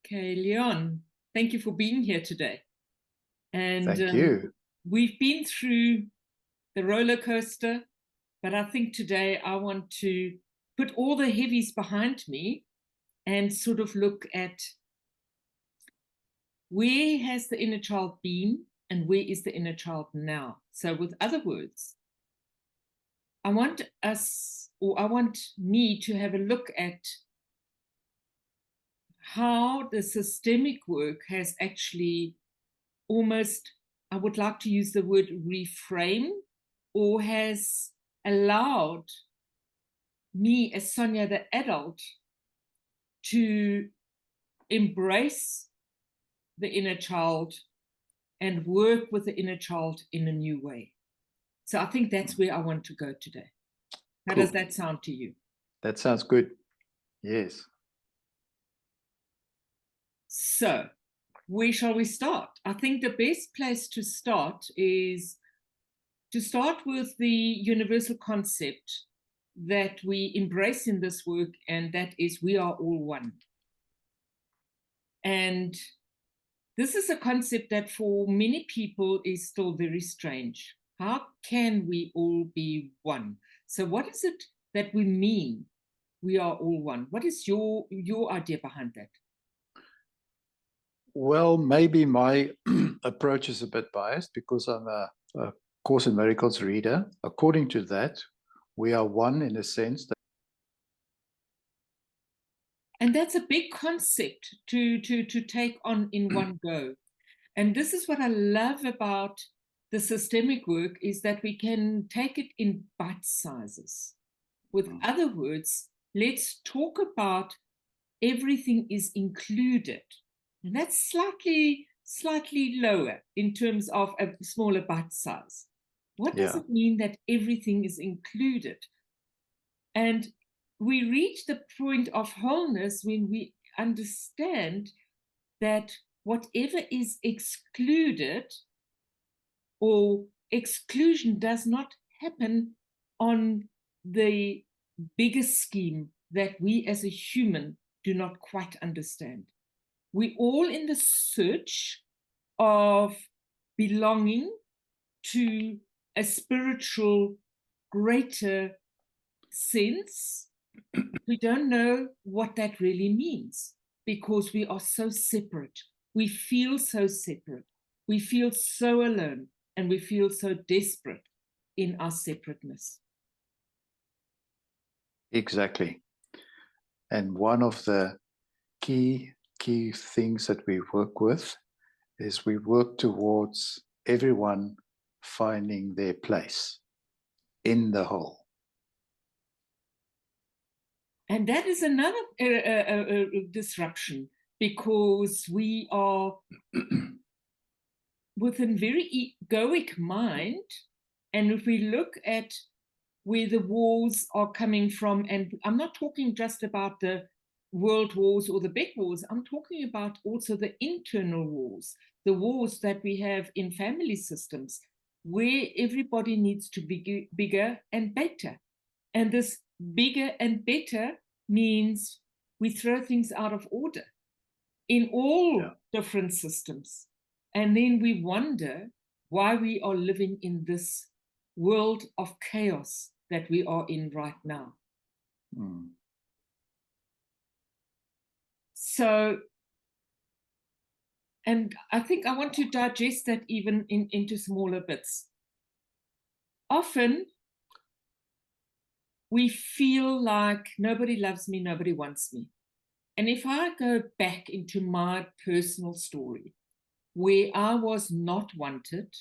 Okay, Leon, thank you for being here today. And Thank you. we've been through the roller coaster, but I think today I want to put all the heavies behind me and sort of look at where has the inner child been and where is the inner child now. So with other words, I want me to have a look at how the systemic work has actually almost, I would like to use the word reframe, or has allowed me as Sonia the adult to embrace the inner child and work with the inner child in a new way. So I think that's where I want to go today. How Cool. does that sound to you? That sounds good. Yes. So where shall we start? I think the best place to start is to start with the universal concept that we embrace in this work, and that is we are all one. And this is a concept that for many people is still very strange. How can we all be one? So what is it that we mean we are all one? What is your idea behind that? Well, maybe my approach is a bit biased because I'm a Course in Miracles reader. According to that, we are one in a sense that. And that's a big concept to take on in one go. And this is what I love about the systemic work, is that we can take it in bite sizes. With other words, let's talk about everything is included. And that's slightly lower in terms of a smaller bite size. What does it mean that everything is included? And we reach the point of wholeness when we understand that whatever is excluded, or exclusion, does not happen on the bigger scheme that we as a human do not quite understand. We're all in the search of belonging to a spiritual greater sense. We don't know what that really means because we are so separate. We feel so separate. We feel so alone, and we feel so desperate in our separateness. Exactly. And one of the key things that we work with is we work towards everyone finding their place in the whole. And that is another disruption, because we are with a very egoic mind. And if we look at where the wars are coming from, and I'm not talking just about the world wars or the big wars, I'm talking about also the internal wars, the wars that we have in family systems, where everybody needs to be bigger and better. And this bigger and better means we throw things out of order in all different systems. And then we wonder why we are living in this world of chaos that we are in right now. So, and I think I want to digest that even into smaller bits. Often we feel like nobody loves me, nobody wants me. And if I go back into my personal story, where I was not wanted,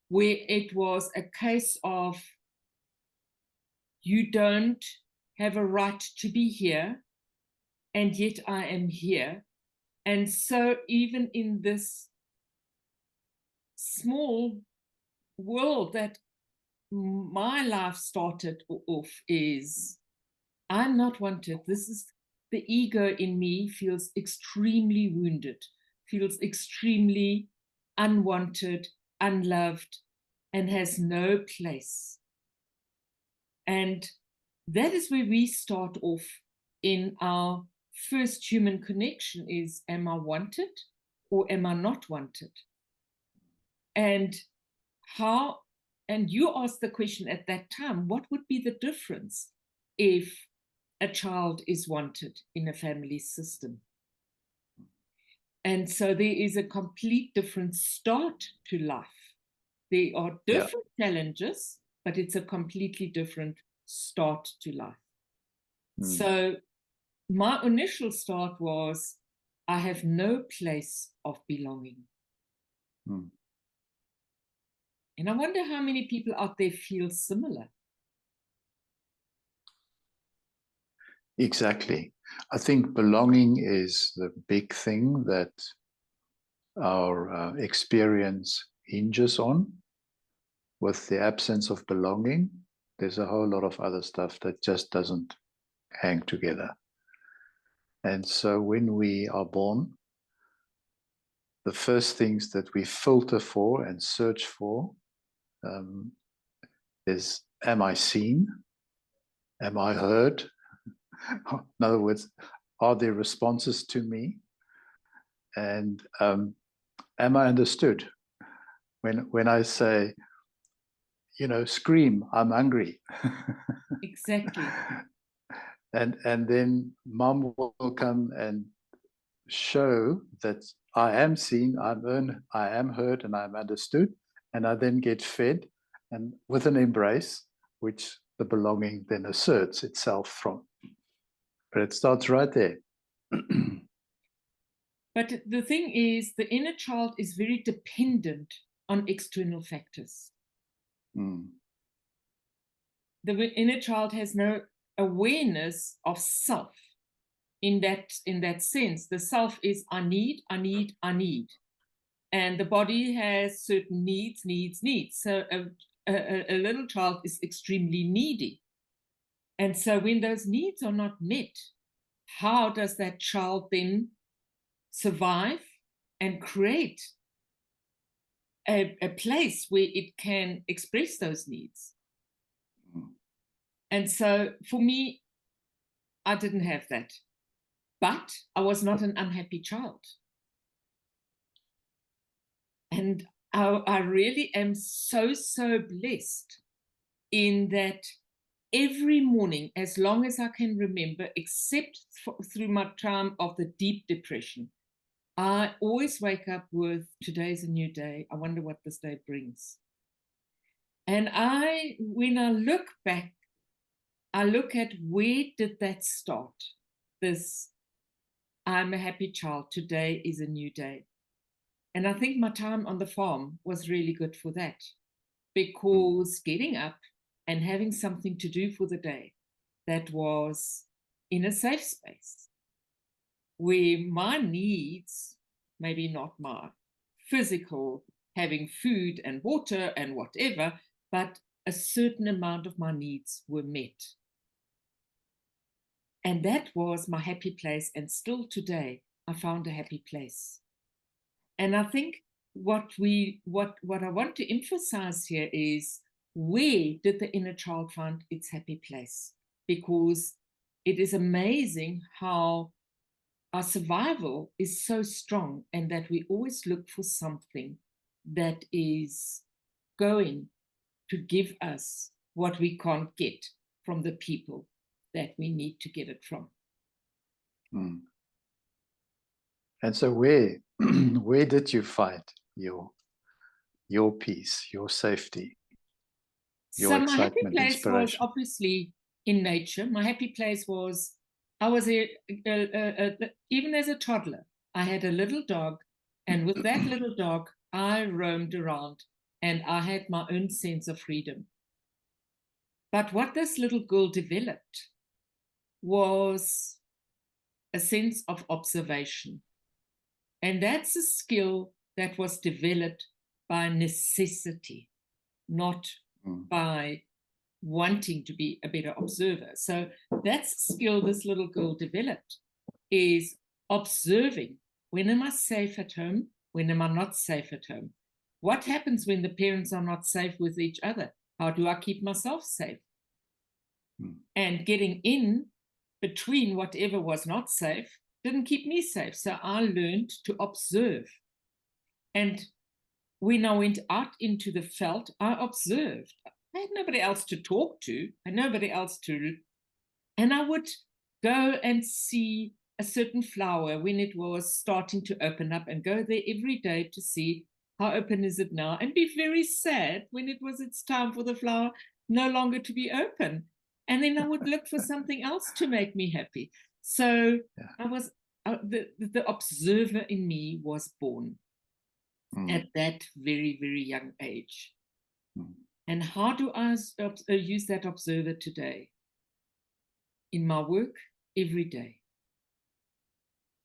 where it was a case of you don't have a right to be here, and yet I am here. And so even in this small world that my life started off, is I'm not wanted. This is the ego in me feels extremely wounded, feels extremely unwanted, unloved, and has no place. And that is where we start off in our first human connection is, am I wanted or am I not wanted? And how, and you asked the question at that time, what would be the difference if a child is wanted in a family system? And so there is a complete different start to life. There are different challenges, but it's a completely different start to life. So my initial start was, I have no place of belonging. And I wonder how many people out there feel similar. Exactly. I think belonging is the big thing that our experience hinges on. With the absence of belonging, there's a whole lot of other stuff that just doesn't hang together. And so when we are born, the first things that we filter for and search for is, am I seen? Am I heard? In other words, are there responses to me? And am I understood? When I say, scream, I'm hungry. Exactly. And then mom will come and show that I am seen, I am heard, and I'm understood. And I then get fed, and with an embrace, which the belonging then asserts itself from. But it starts right there. But the thing is, the inner child is very dependent on external factors. The inner child has no awareness of self in that sense. The self is, I need. And the body has certain needs. So a little child is extremely needy. And so when those needs are not met, how does that child then survive and create a place where it can express those needs? And so for me, I didn't have that. But I was not an unhappy child. And I really am so blessed in that every morning, as long as I can remember, except through my time of the deep depression, I always wake up with, today's a new day. I wonder what this day brings. And when I look back, I look at, where did that start? This, I'm a happy child. Today is a new day. And I think my time on the farm was really good for that, because getting up and having something to do for the day that was in a safe space, where my needs, maybe not my physical, having food and water and whatever, but a certain amount of my needs were met. And that was my happy place. And still today, I found a happy place. And I think what I want to emphasize here is, where did the inner child find its happy place? Because it is amazing how our survival is so strong, and that we always look for something that is going to give us what we can't get from the people that we need to get it from. And so where did you find your peace, your safety, your So my happy excitement, place was inspiration? obviously in nature. My happy place was, I was even as a toddler, I had a little dog, and with that little dog, I roamed around, and I had my own sense of freedom. But what this little girl developed was a sense of observation. And that's a skill that was developed by necessity, not by wanting to be a better observer. So that's a skill this little girl developed, is observing. When am I safe at home? When am I not safe at home? What happens when the parents are not safe with each other? How do I keep myself safe? And getting in between whatever was not safe didn't keep me safe. So I learned to observe. And when I went out into the veld, I observed. I had nobody else to talk to, and nobody else to. And I would go and see a certain flower when it was starting to open up and go there every day to see how open is it now, and be very sad when it was its time for the flower no longer to be open. And then I would look for something else to make me happy. So I was the observer in me was born at that very, very young age. And how do I use that observer today? In my work, every day.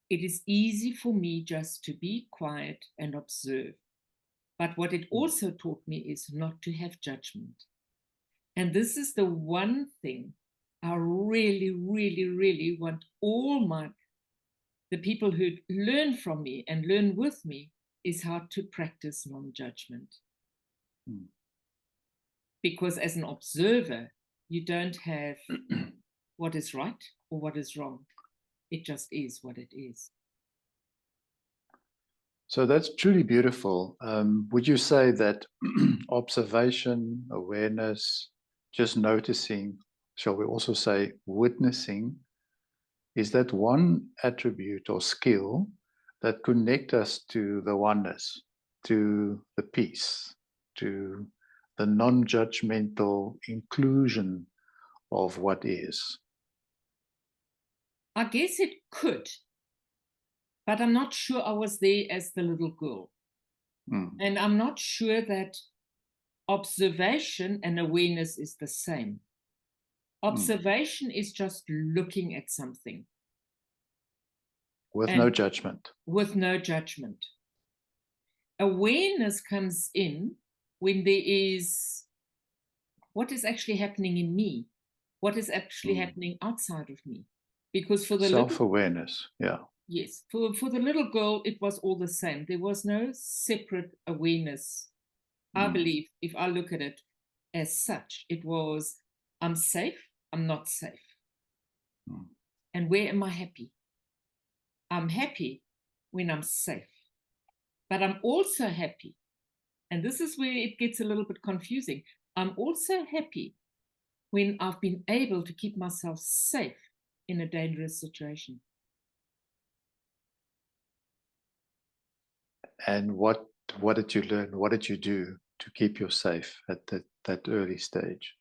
It is easy for me just to be quiet and observe. But what it also taught me is not to have judgment. And this is the one thing I really, really, really want all the people who learn from me and learn with me is how to practice non-judgment. Because as an observer, you don't have what is right or what is wrong. It just is what it is. So that's truly beautiful. Would you say that observation, awareness, just noticing, shall we also say witnessing, is that one attribute or skill that connect us to the oneness, to the peace, to the non-judgmental inclusion of what is? I guess it could, but I'm not sure I was there as the little girl. And I'm not sure that observation and awareness is the same. Observation is just looking at something. With no judgment. With no judgment. Awareness comes in when there is what is actually happening in me, what is actually happening outside of me. Because for the self-awareness, yes, for the little girl, it was all the same. There was no separate awareness. I believe, if I look at it as such, it was, I'm safe, I'm not safe. And where am I happy? I'm happy when I'm safe. But I'm also happy, and this is where it gets a little bit confusing. I'm also happy when I've been able to keep myself safe in a dangerous situation. And what did you learn? What did you do to keep you safe at that early stage?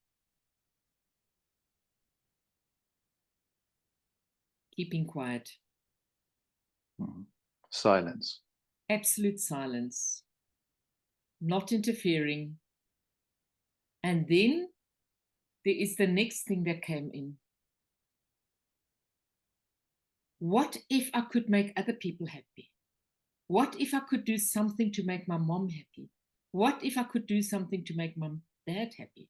Keeping quiet. Silence. Absolute silence. Not interfering. And then there is the next thing that came in. What if I could make other people happy? What if I could do something to make my mom happy? What if I could do something to make my dad happy?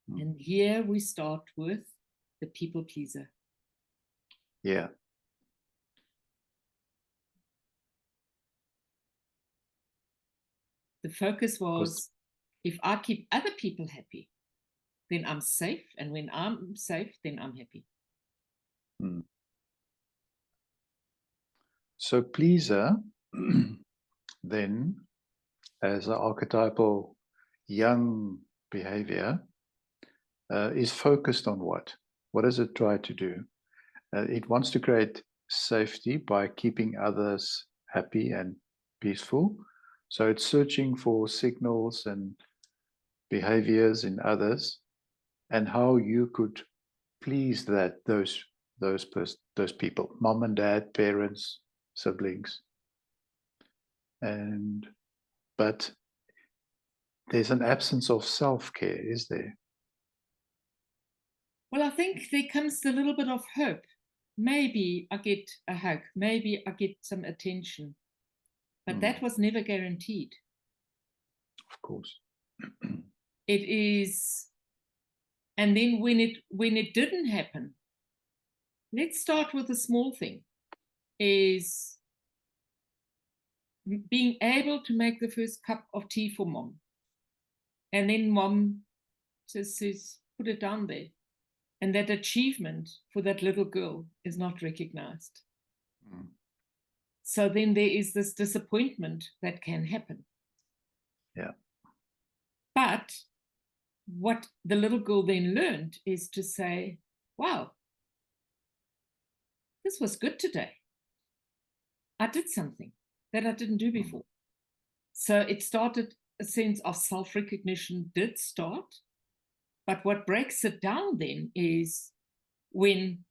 And here we start with the people pleaser. Yeah. The focus was, if I keep other people happy, then I'm safe. And when I'm safe, then I'm happy. So pleaser, then, as an archetypal young behavior, is focused on what? What does it try to do? It wants to create safety by keeping others happy and peaceful. So it's searching for signals and behaviors in others, and how you could please those people, mom and dad, parents, siblings. But there's an absence of self-care, is there? Well, I think there comes a little bit of hope. Maybe I get a hug. Maybe I get some attention. But that was never guaranteed. Of course. It is. And then when it didn't happen, let's start with a small thing, is being able to make the first cup of tea for mom. And then mom just says, put it down there. And that achievement for that little girl is not recognized. Mm. So then there is this disappointment that can happen. Yeah. But what the little girl then learned is to say, wow, this was good today. I did something that I didn't do before. So it started, a sense of self-recognition did start. But what breaks it down then is when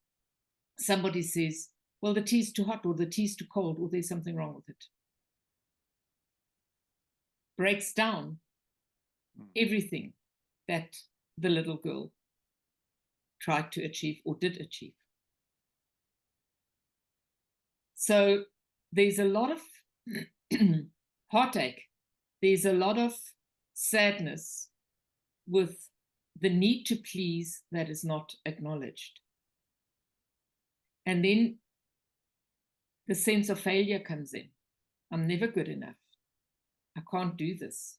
somebody says, well, the tea's too hot, or the tea's too cold, or there's something wrong with it. Breaks down everything that the little girl tried to achieve or did achieve. So there's a lot of heartache. There's a lot of sadness with the need to please that is not acknowledged. And then the sense of failure comes in. I'm never good enough. I can't do this.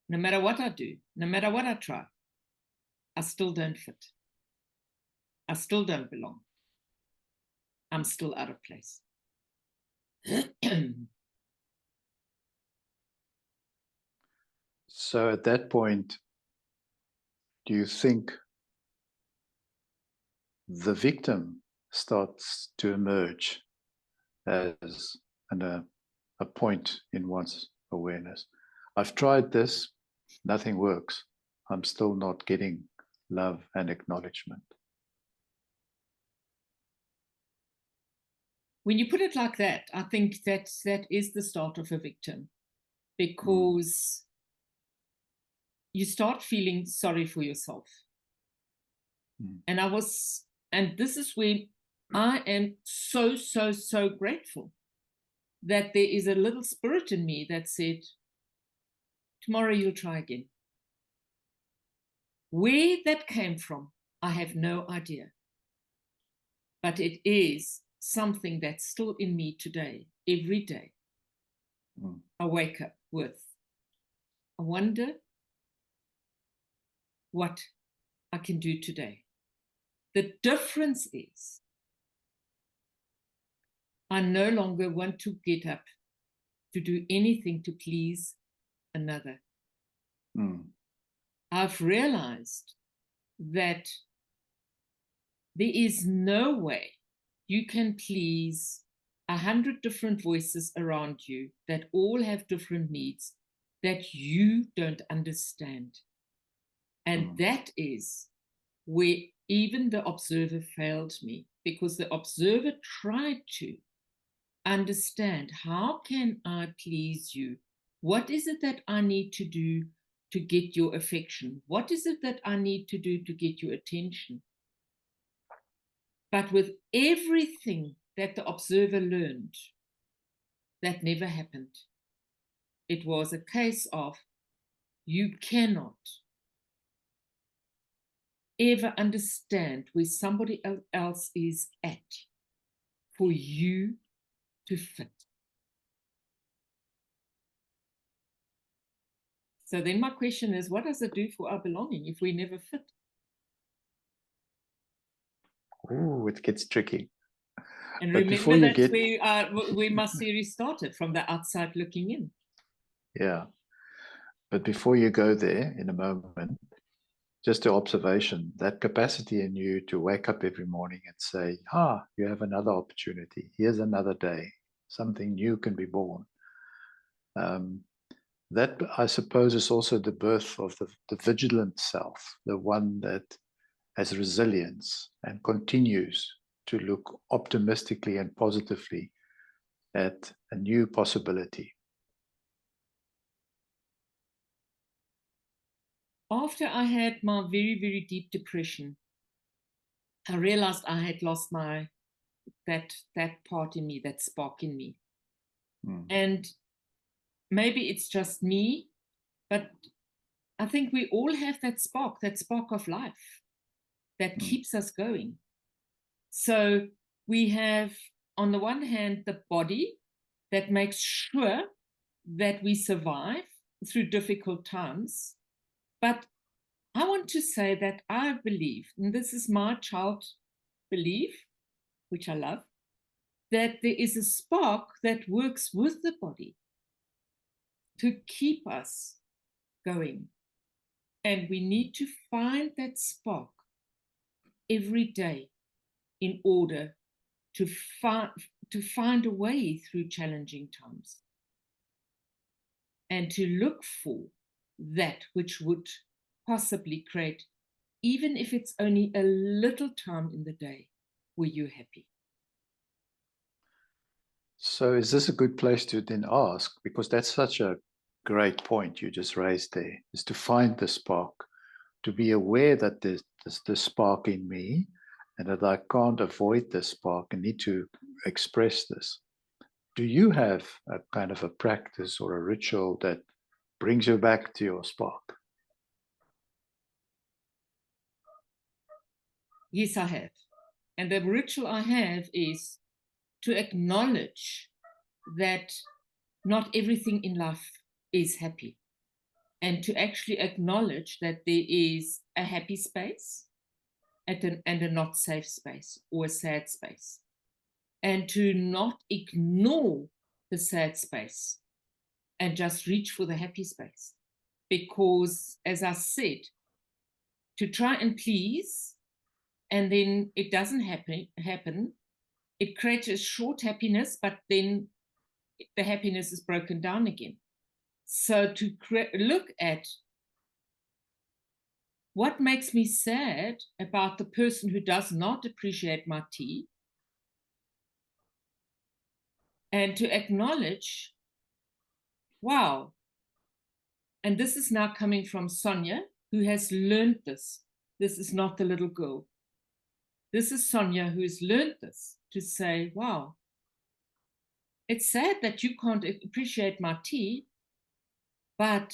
No matter what I do, no matter what I try, I still don't fit. I still don't belong. I'm still out of place. So at that point, do you think the victim starts to emerge as a point in one's awareness? I've tried this, nothing works. I'm still not getting love and acknowledgement. When you put it like that, I think that is the start of a victim, because you start feeling sorry for yourself. And this is where I am so, so, so grateful that there is a little spirit in me that said, tomorrow you'll try again. Where that came from, I have no idea. But it is something that's still in me today, every day. I wake up with, I wonder what I can do today. The difference is I no longer want to get up to do anything to please another. I've realized that there is no way you can please 100 different voices around you that all have different needs that you don't understand. And that is where even the observer failed me, because the observer tried to understand, how can I please you? What is it that I need to do to get your affection? What is it that I need to do to get your attention? But with everything that the observer learned, that never happened. It was a case of, you cannot ever understand where somebody else is at for you to fit. So then my question is, what does it do for our belonging if we never fit? Ooh, it gets tricky. And But remember, that's where my series started, from the outside looking in. Yeah. But before you go there in a moment, just an observation, that capacity in you to wake up every morning and say, you have another opportunity. Here's another day. Something new can be born. That, I suppose, is also the birth of the vigilant self, the one that has resilience and continues to look optimistically and positively at a new possibility. After I had my very, very deep depression, I realized I had lost that part in me, that spark in me. And maybe it's just me, but I think we all have that spark of life that keeps us going. So we have, on the one hand, the body that makes sure that we survive through difficult times, but I want to say that I believe, and this is my child belief, which I love, that there is a spark that works with the body to keep us going. And we need to find that spark every day in order to find a way through challenging times, and to look for that which would possibly create, even if it's only a little time in the day where you're happy. So is this a good place to then ask, because that's such a great point you just raised there, is to find the spark, to be aware that there's the spark in me and that I can't avoid this spark and need to express this. Do you have a kind of a practice or a ritual that brings you back to your spark? Yes, I have. And the ritual I have is to acknowledge that not everything in life is happy, and to actually acknowledge that there is a happy space and a not safe space, or a sad space, and to not ignore the sad space and just reach for the happy space. Because, as I said, to try and please and then it doesn't happen, it creates a short happiness, but then the happiness is broken down again. So to look at what makes me sad about the person who does not appreciate my tea, and to acknowledge, wow, and this is now coming from Sonia, who has learned this. This is not the little girl. This is Sonia who has learned this, to say, wow, it's sad that you can't appreciate my tea, but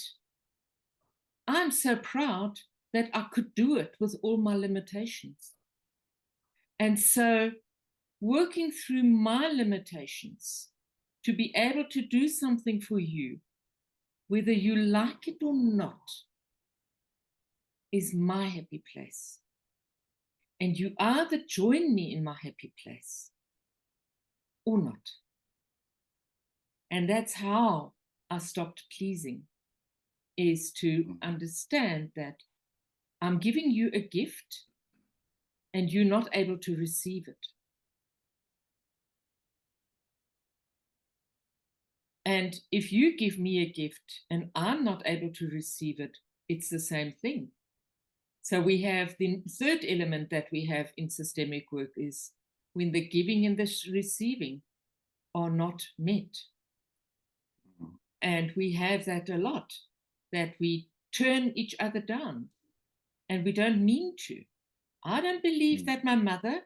I'm so proud that I could do it with all my limitations. And so working through my limitations to be able to do something for you, whether you like it or not, is my happy place. And you either join me in my happy place or not. And that's how I stopped pleasing, is to understand that I'm giving you a gift and you're not able to receive it. And if you give me a gift and I'm not able to receive it, it's the same thing. So we have the third element that we have in systemic work is when the giving and the receiving are not met. And we have that a lot, that we turn each other down, and we don't mean to. I don't believe that my mother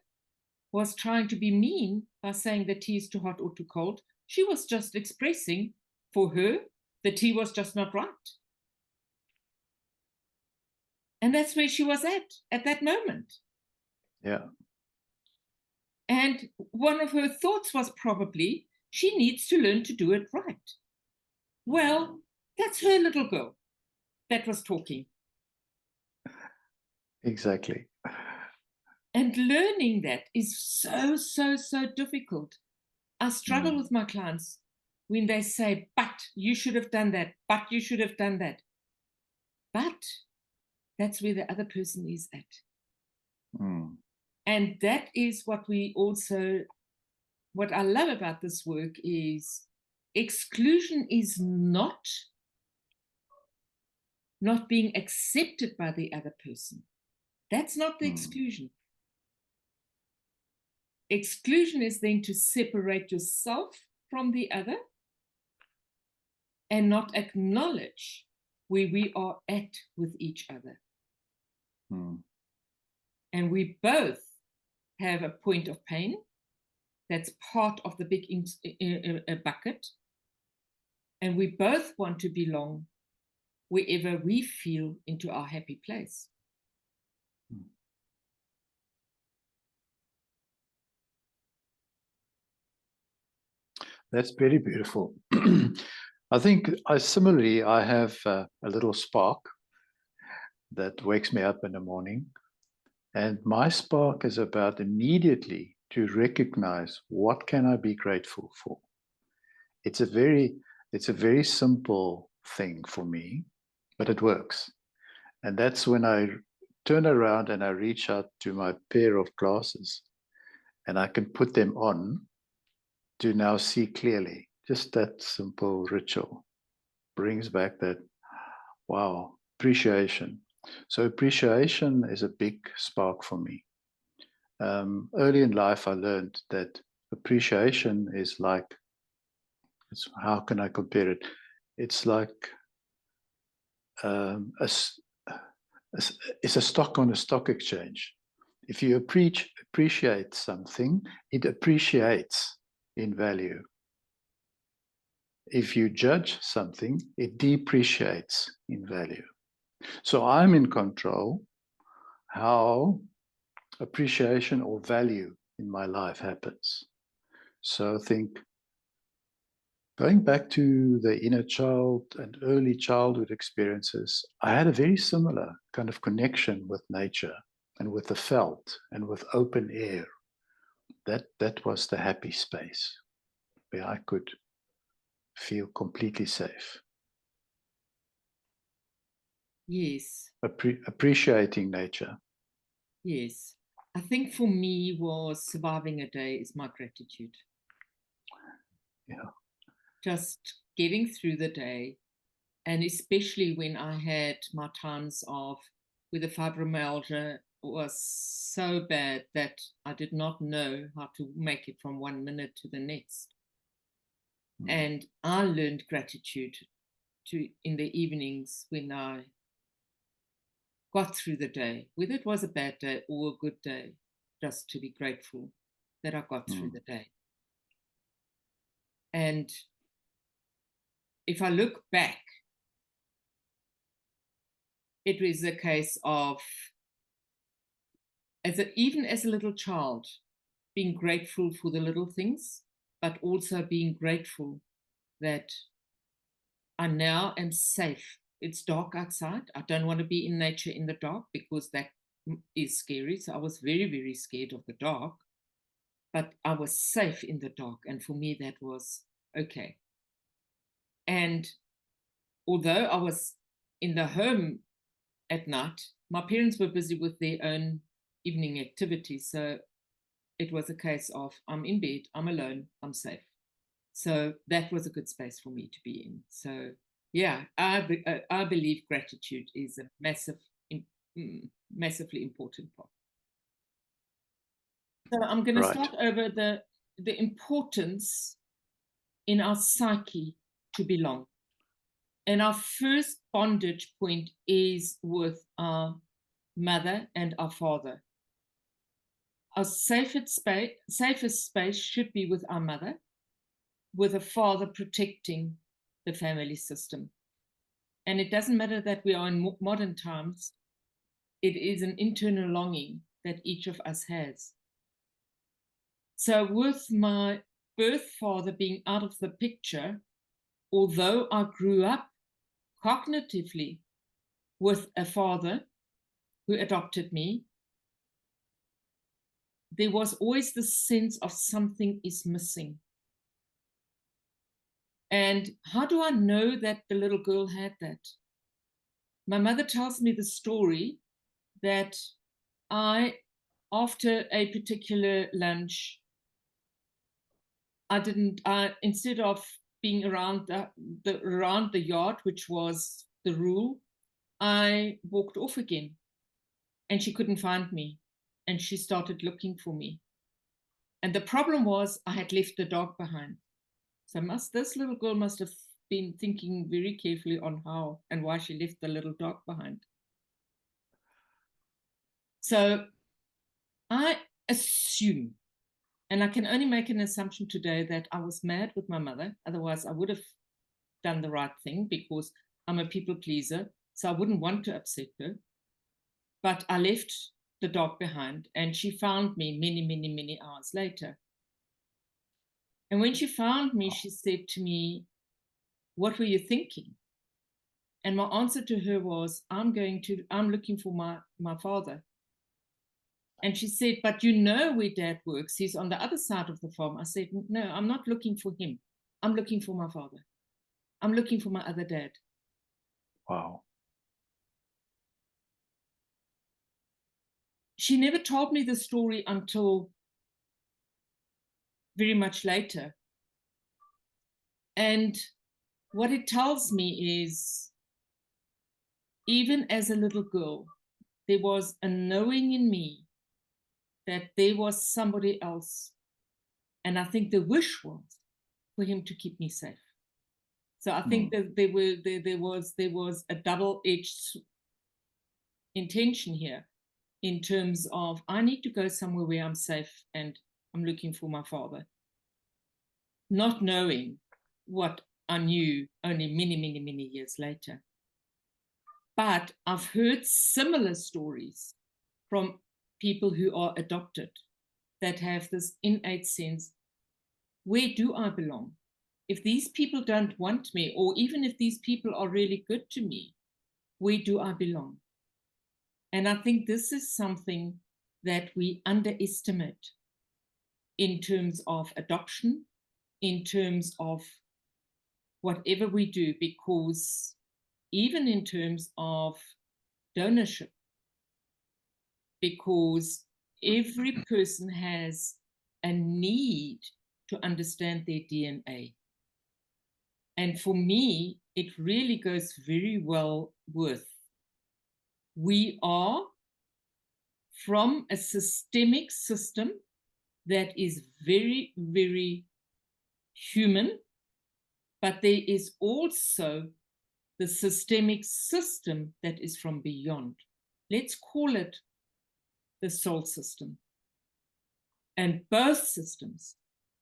was trying to be mean by saying the tea is too hot or too cold. She was just expressing, for her, the tea was just not right. And that's where she was at that moment. Yeah. And one of her thoughts was probably, she needs to learn to do it right. Well, that's her little girl that was talking. Exactly. And learning that is so, so, so difficult. I struggle with my clients when they say, but you should have done that, but you should have done that. But that's where the other person is at. And that is what what I love about this work is exclusion is not being accepted by the other person. That's not the exclusion. Exclusion is then to separate yourself from the other and not acknowledge where we are at with each other. And we both have a point of pain that's part of the big bucket. And we both want to belong wherever we feel into our happy place. That's very beautiful. I think I have a little spark, that wakes me up in the morning. And my spark is about immediately to recognize what can I be grateful for. It's a very simple thing for me, but it works. And that's when I turn around and I reach out to my pair of glasses and I can put them on to now see clearly. Just that simple ritual brings back that, wow, appreciation. So appreciation is a big spark for me. Early in life, I learned that appreciation is like, how can I compare it? It's like it's a stock on a stock exchange. If you appreciate something, it appreciates in value. If you judge something, it depreciates in value. So I'm in control how appreciation or value in my life happens. So think, going back to the inner child and early childhood experiences, I had a very similar kind of connection with nature and with the felt and with open air. That was the happy space where I could feel completely safe. Yes. Appreciating nature. Yes. I think for me was surviving a day is my gratitude. Yeah. Just getting through the day, and especially when I had my times of where the fibromyalgia was so bad that I did not know how to make it from 1 minute to the next. And I learned gratitude in the evenings when I got through the day, whether it was a bad day or a good day, just to be grateful that I got through the day. And if I look back, it was a case of, even as a little child, being grateful for the little things, but also being grateful that I now am safe. It's dark outside. I don't want to be in nature in the dark because that is scary. So I was very, very scared of the dark, but I was safe in the dark. And for me, that was okay. And although I was in the home at night, my parents were busy with their own evening activities. So it was a case of, I'm in bed, I'm alone, I'm safe. So that was a good space for me to be in. So yeah, I believe gratitude is a massively important part. So I'm going to start over the importance in our psyche to belong. And our first bondage point is with our mother and our father. Our safest space should be with our mother, with a father protecting the family system. And it doesn't matter that we are in modern times, it is an internal longing that each of us has. So with my birth father being out of the picture, although I grew up cognitively with a father who adopted me, there was always the sense of something is missing. And how do I know that the little girl had that? My mother tells me the story that after a particular lunch, instead of being around the yard, which was the rule, I walked off again, and she couldn't find me, and she started looking for me. And the problem was I had left the dog behind. So this little girl must have been thinking very carefully on how and why she left the little dog behind. So I assume, and I can only make an assumption today, that I was mad with my mother. Otherwise, I would have done the right thing because I'm a people pleaser. So I wouldn't want to upset her. But I left the dog behind, and she found me many, many, many hours later. And when she found me, she said to me, "What were you thinking?" And my answer to her was, I'm looking for my father. And she said, but you know where Dad works. He's on the other side of the farm. I said, no, I'm not looking for him. I'm looking for my father. I'm looking for my other dad. Wow. She never told me the story until very much later. And what it tells me is, even as a little girl, there was a knowing in me that there was somebody else. And I think the wish was for him to keep me safe. So I think that there was a double-edged intention here, in terms of, I need to go somewhere where I'm safe and I'm looking for my father. Not knowing what I knew only many, many, many years later. But I've heard similar stories from people who are adopted that have this innate sense, where do I belong? If these people don't want me, or even if these people are really good to me, where do I belong? And I think this is something that we underestimate in terms of adoption, in terms of whatever we do, because even in terms of donorship, because every person has a need to understand their DNA. And for me, it really goes very well with, we are from a systemic system that is very, very human, but there is also the systemic system that is from beyond. Let's call it the soul system. And both systems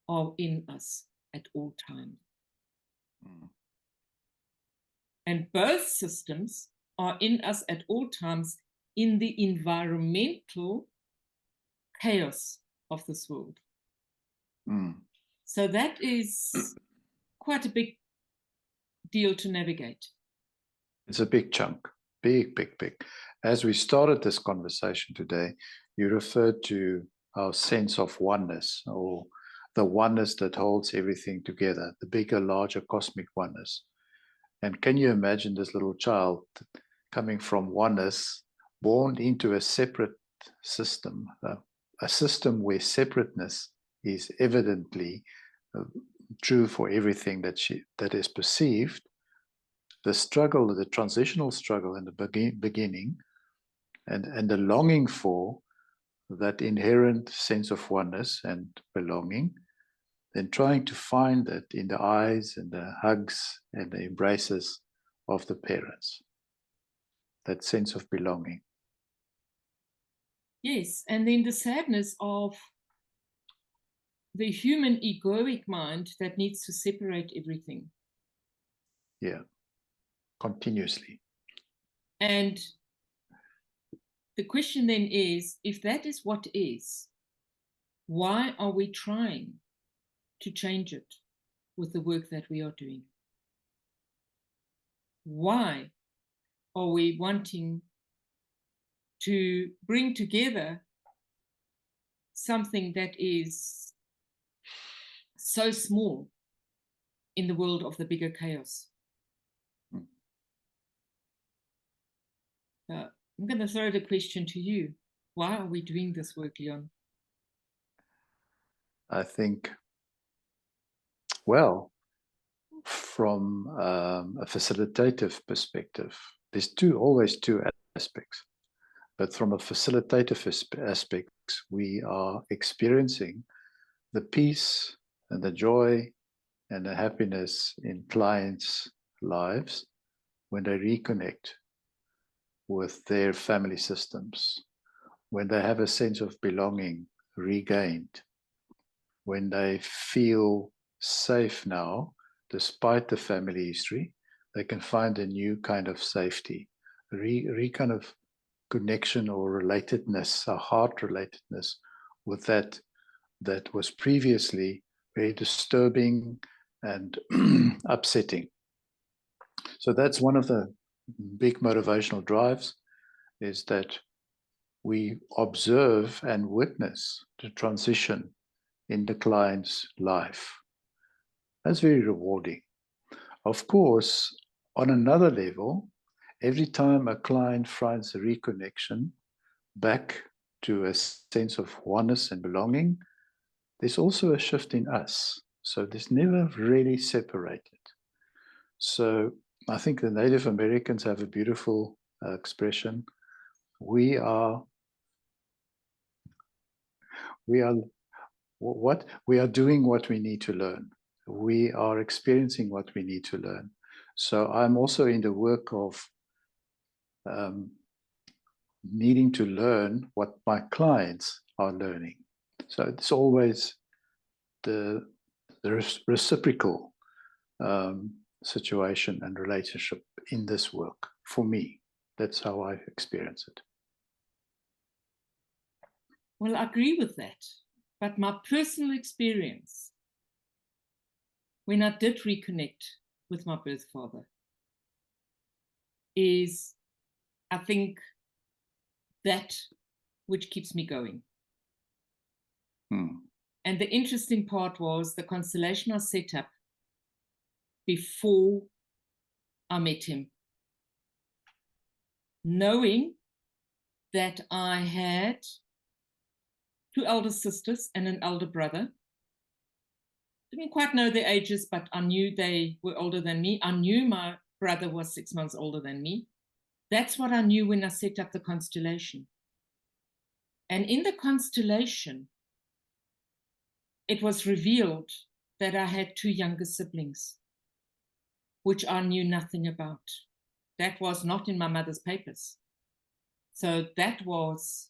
are in us at all times. And both systems are in us at all times in the environmental chaos of this world. So that is quite a big deal to navigate. It's a big chunk, big. As we started this conversation today, you referred to our sense of oneness, or the oneness that holds everything together, the bigger, larger cosmic oneness. And can you imagine this little child coming from oneness, born into a separate system, a system where separateness is evidently true for everything that is perceived? The struggle, the transitional struggle in the beginning, and the longing for that inherent sense of oneness and belonging, then trying to find it in the eyes and the hugs and the embraces of the parents, that sense of belonging. Yes, and then the sadness of the human egoic mind that needs to separate everything. Yeah, continuously. And the question then is, if that is what is, why are we trying to change it with the work that we are doing? Why are we wanting to bring together something that is so small in the world of the bigger chaos? I'm going to throw the question to you. Why are we doing this work, Leon? I think, well, from a facilitative perspective, there's always two aspects. But from a facilitative aspect, we are experiencing the peace and the joy and the happiness in clients' lives when they reconnect with their family systems, when they have a sense of belonging regained, when they feel safe now, despite the family history, they can find a new kind of safety, kind of connection or relatedness, a heart relatedness with that was previously very disturbing and upsetting. So that's one of the big motivational drives is that we observe and witness the transition in the client's life. That's very rewarding. Of course, on another level, every time a client finds a reconnection back to a sense of oneness and belonging, there's also a shift in us. So there's never really separated. So I think the Native Americans have a beautiful expression. We are doing what we need to learn. We are experiencing what we need to learn. So I'm also in the work of needing to learn what my clients are learning. So it's always the reciprocal situation and relationship in this work for me. That's how I experience it. Well, I agree with that. But my personal experience, when I did reconnect with my birth father, is, I think, that which keeps me going. And the interesting part was the constellation I set up before I met him, knowing that I had 2 elder sisters and an elder brother. Didn't quite know their ages, but I knew they were older than me. I knew my brother was 6 months older than me. That's what I knew when I set up the constellation. And in the constellation, it was revealed that I had 2 younger siblings, which I knew nothing about. That was not in my mother's papers. So that was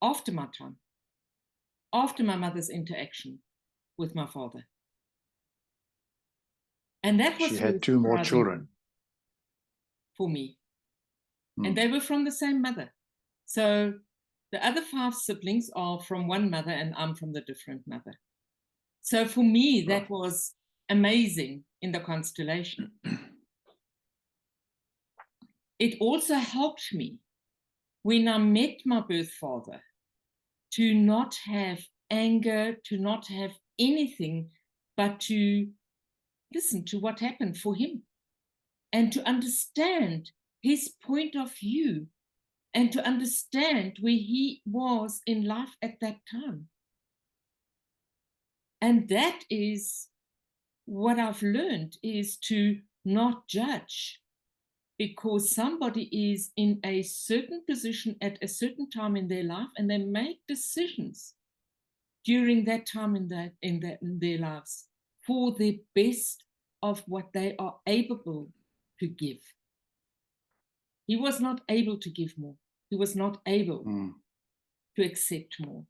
after my time, after my mother's interaction with my father. And that was she had 2 more children for me. And they were from the same mother. So the other 5 siblings are from one mother and I'm from the different mother. So for me, that was amazing in the constellation. It also helped me when I met my birth father to not have anger, to not have anything, but to listen to what happened for him and to understand his point of view and to understand where he was in life at that time. And that is what I've learned, is to not judge because somebody is in a certain position at a certain time in their life and they make decisions during that time in their lives for the best of what they are able to give. He was not able to give more. He was not able to accept more.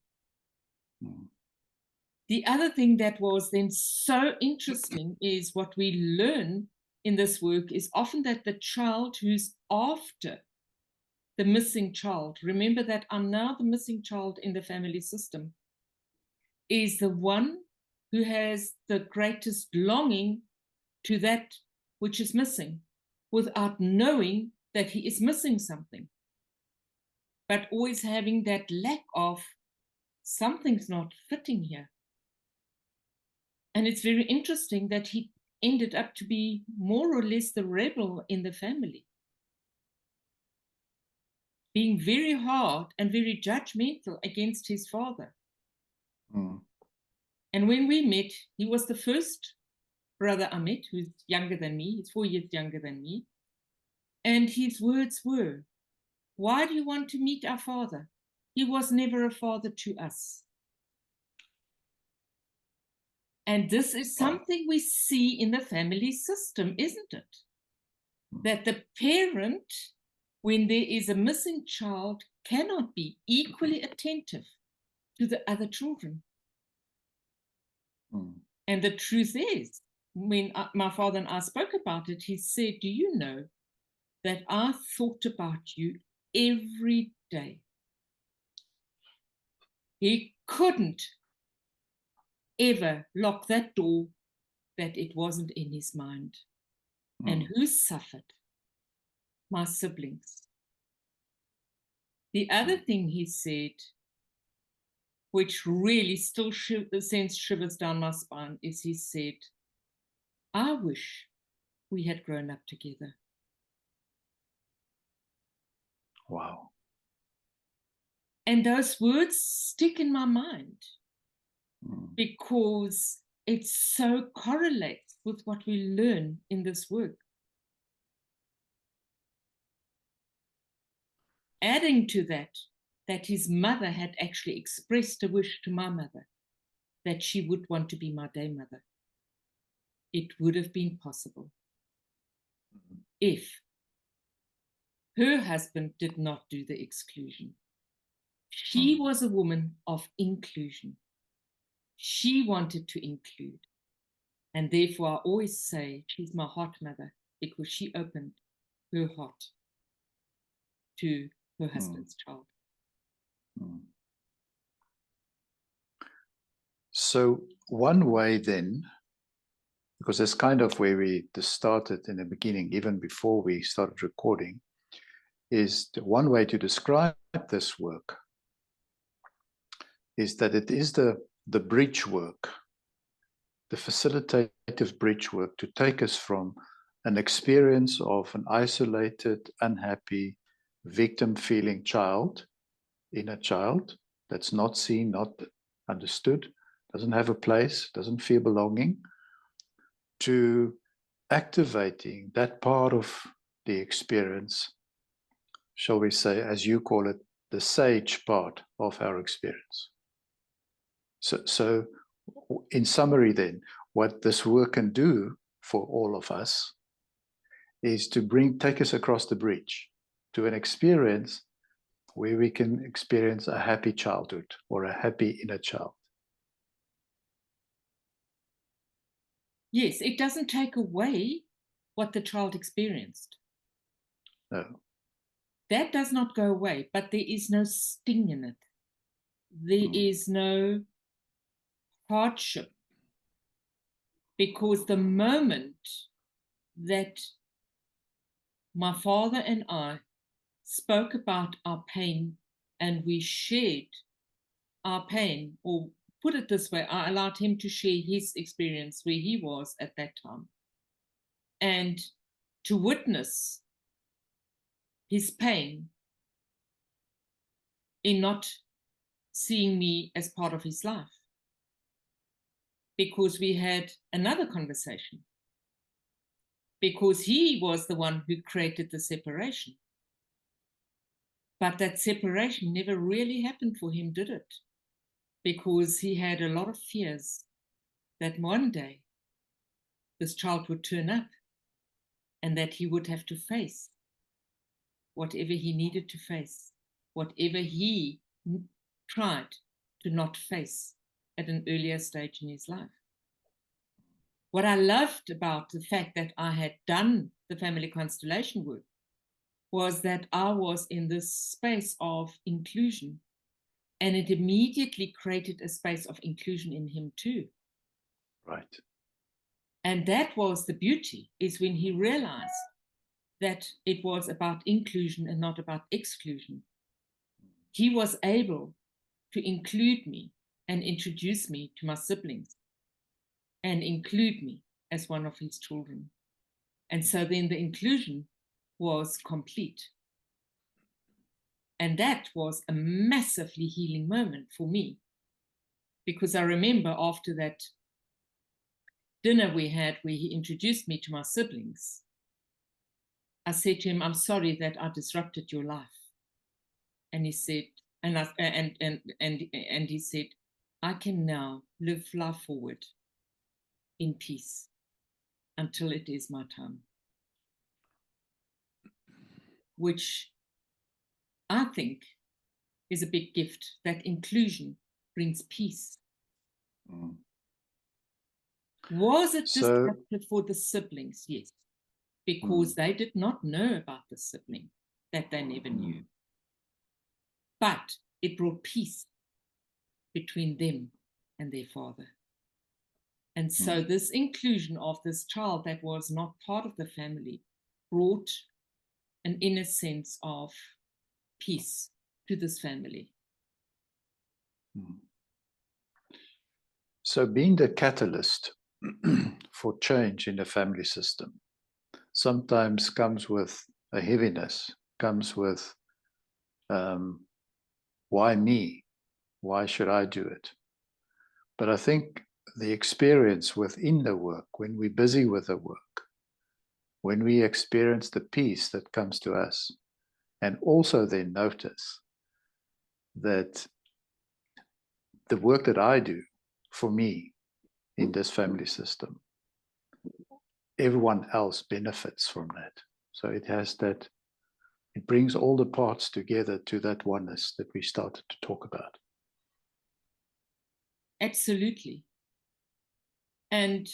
The other thing that was then so interesting is what we learn in this work is often that the child who's after the missing child, remember that I'm now the missing child in the family system, is the one who has the greatest longing to that which is missing without knowing that he is missing something, but always having that lack of something's not fitting here. And it's very interesting that he ended up to be more or less the rebel in the family, being very hard and very judgmental against his father. And when we met, he was the first brother I met, who's younger than me. He's 4 years younger than me. And his words were, "Why do you want to meet our father? He was never a father to us." And this is something we see in the family system, isn't it? That the parent, when there is a missing child, cannot be equally attentive to the other children. And the truth is, when my father and I spoke about it, he said, "Do you know that I thought about you every day?" He couldn't ever lock that door that it wasn't in his mind. And who suffered? my siblings. The other thing he said, which really still sends shivers down my spine, is he said, I wish we had grown up together. Wow. And those words stick in my mind Mm. because it so correlates with what we learn in this work. Adding to that, that his mother had actually expressed a wish to my mother that she would want to be my day mother. It would have been possible if her husband did not do the exclusion. She was a woman of inclusion. She wanted to include. And therefore, I always say she's my heart mother because she opened her heart to her husband's child. So one way then, because that's kind of where we started in the beginning, even before we started recording, is the one way to describe this work is that it is the bridge work, the facilitative bridge work to take us from an experience of an isolated, unhappy, victim-feeling child, inner child, that's not seen, not understood, doesn't have a place, doesn't feel belonging, to activating that part of the experience, shall we say, as you call it, the sage part of our experience. So in summary then, what this work can do for all of us is to take us across the bridge to an experience where we can experience a happy childhood or a happy inner child. Yes, it doesn't take away what the child experienced. No. That does not go away, but there is no sting in it. There is no hardship. Because the moment that my father and I spoke about our pain and we shared our pain, or put it this way, I allowed him to share his experience where he was at that time and to witness his pain in not seeing me as part of his life. Because we had another conversation. Because he was the one who created the separation. But that separation never really happened for him, did it? Because he had a lot of fears that one day this child would turn up and that he would have to face whatever he needed to face, whatever he tried to not face at an earlier stage in his life. What I loved about the fact that I had done the family constellation work was that I was in this space of inclusion, and it immediately created a space of inclusion in him too. Right. And that was the beauty, is when he realized that it was about inclusion and not about exclusion. He was able to include me and introduce me to my siblings and include me as one of his children. And so then the inclusion was complete. And that was a massively healing moment for me, because I remember after that dinner we had where he introduced me to my siblings, I said to him, I'm sorry that I disrupted your life. And he said, and he said, I can now live life forward in peace until it is my time. Which I think is a big gift, that inclusion brings peace. Was it disruptive for the siblings? Yes, because they did not know about the sibling that they never knew. But it brought peace between them and their father. And so this inclusion of this child that was not part of the family brought an inner sense of peace to this family. So being the catalyst for change in the family system sometimes comes with a heaviness, comes with why me? Why should I do it? But I think the experience within the work, when we're busy with the work, when we experience the peace that comes to us, and also then notice that the work that I do for me in this family system, everyone else benefits from that. So it has that, it brings all the parts together to that oneness that we started to talk about. Absolutely. And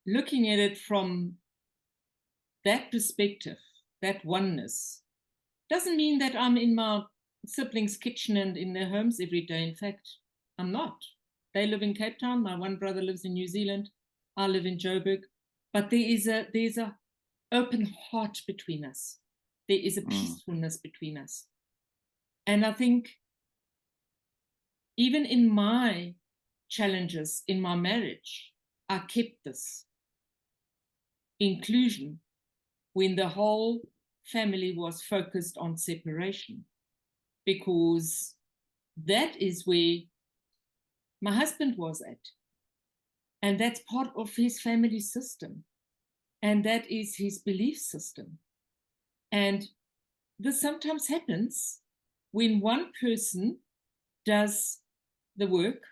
looking at it from that perspective, that oneness, doesn't mean that I'm in my siblings' kitchen and in their homes every day. In fact, I'm not. They live in Cape Town. My one brother lives in New Zealand. I live in Joburg. But there's a open heart between us. There is a peacefulness between us. And I think even in my challenges in my marriage, I kept this inclusion when the whole family was focused on separation, because that is where my husband was at. And that's part of his family system. And that is his belief system. And this sometimes happens when one person does the work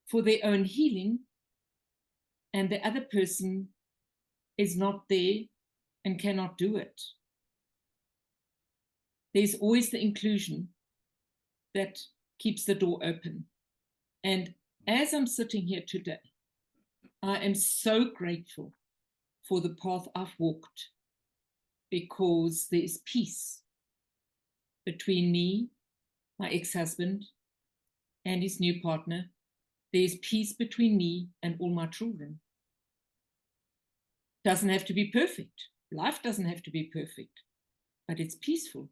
for their own healing and the other person is not there and cannot do it. There's always the inclusion that keeps the door open. And as I'm sitting here today, I am so grateful for the path I've walked, because there is peace between me, my ex-husband, and his new partner. There's peace between me and all my children. Doesn't have to be perfect. Life doesn't have to be perfect, but it's peaceful.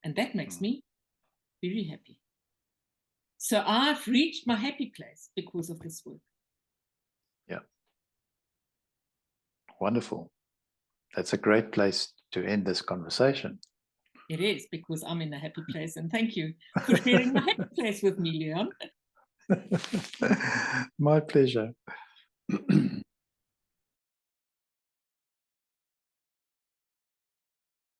And that makes me very happy. So I've reached my happy place because of this work. Yeah. Wonderful. That's a great place to end this conversation. It is, because I'm in a happy place. And thank you for sharing my happy place with me, Leon. My pleasure.